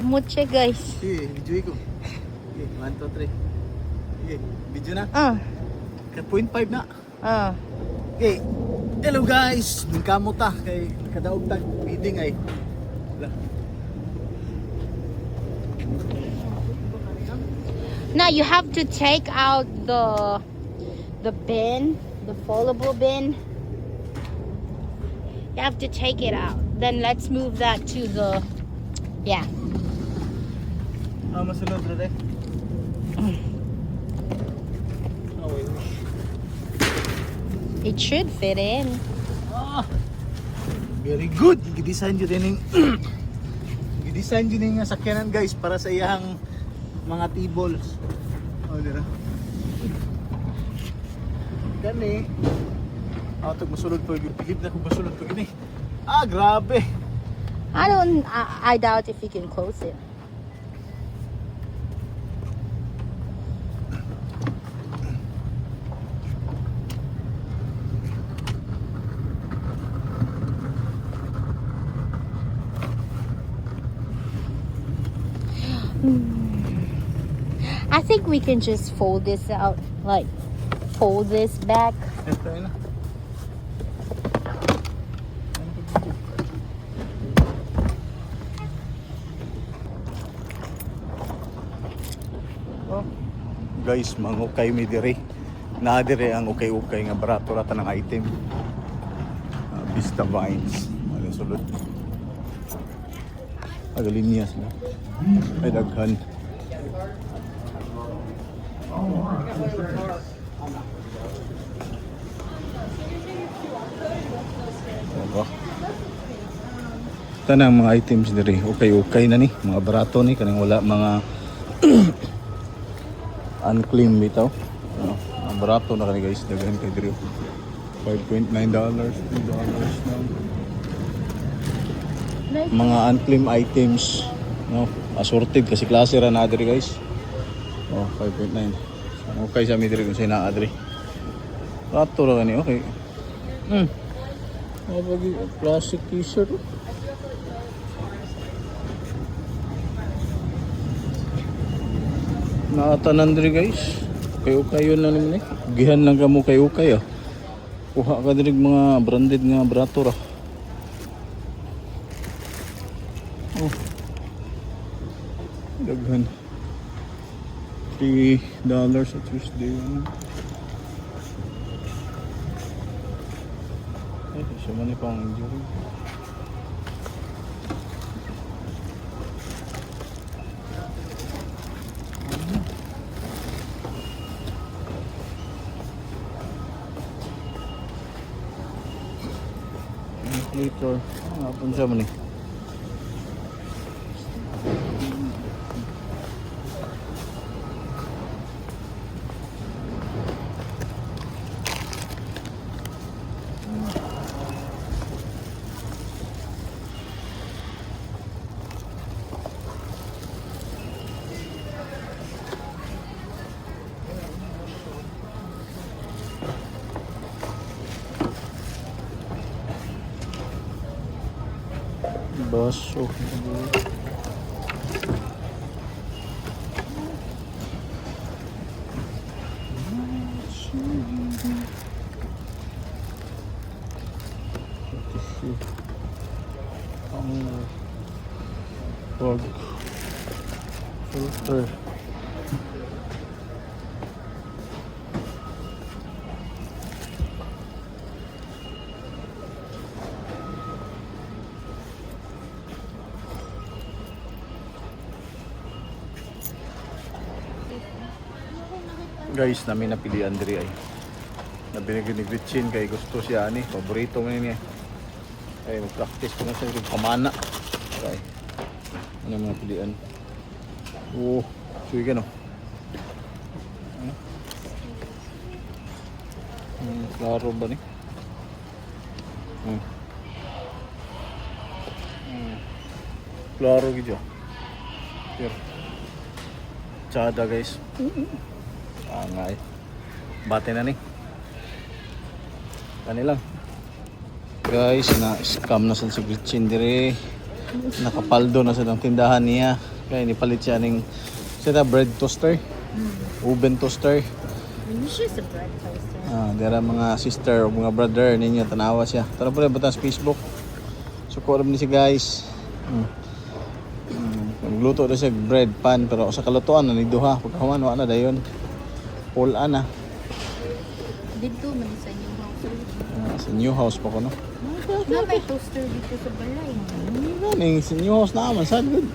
Muche guys. Sige, video ko. Sige, 1, 2, 3. Sige, video na. 0.5 na. Okay. Hello guys. Nagkamot ta kay kadaog tag meeting ay. Now you have to take out the bin, the foldable bin. You have to take it out. Then let's move that to the, yeah. Masunod na rin. It should fit in. Very good. Gi-design yun din gi-design yun yung sakyanan guys para sa iyang mga tables. Dira. Gani. Tag masulod po. Pilip na kung masulod po gini. Grabe. I doubt if you can close it. I think we can just fold this out, like fold this back. Ito na. Guys, mangukay mi dire. Na dire ang ukay-ukay nga barato rata ng item. Vista Vines. Ano sulod? Agalinyas na. Ay daghan. Tanang mga items diri okay na ni mga barato ni kanang wala mga unclean bitaw. Ang barato na kani guys daghan kay diri. $5.9 $2 na. Mga unclean items no assorted kasi klase ra na diri guys. 5.9. Okay sa mi diri kung sa naa diri. Barato ra kani okay. Bagi plastic t-shirt. Nakatanan diri guys. Kayo lang naman eh. Gihan lang kamo kayo. Kuha ka diri mga branded nga barato ra. Daghan. $3 sa Tuesday. Siya man pang injury. Later. Hapon siya man eh. Baso. Wag. Filter. Guys, namin napilian diri ay. Nabinigyan ni Gretchen kay gusto siya ani, paborito man niya. Ay mag-practice ko na sa pamana. Okay. Ano mga pilian? Sige no. Klaro ba ni? Klaro gidyo. Here. Tsada guys. Angay. Bate na ni. Kani lang. Guys, na scam na sa Gretchen dire. Nakapaldo na sa ng tindahan niya. Kaya nipalit siya ng sila bread toaster, oven toaster. It's just a bread toaster. Dira mga sister o mga brother ninyo tanawa siya. Tara po ba sa Facebook. Suko ni si guys. Magluto na siya bread pan pero sa kalutuan na ni duha pagkahuman wa na dayon. Full ana. Dito man sa inyong house. Sa new house pa ko no. Na may toaster dito sa balay. Sa new house na man sad good.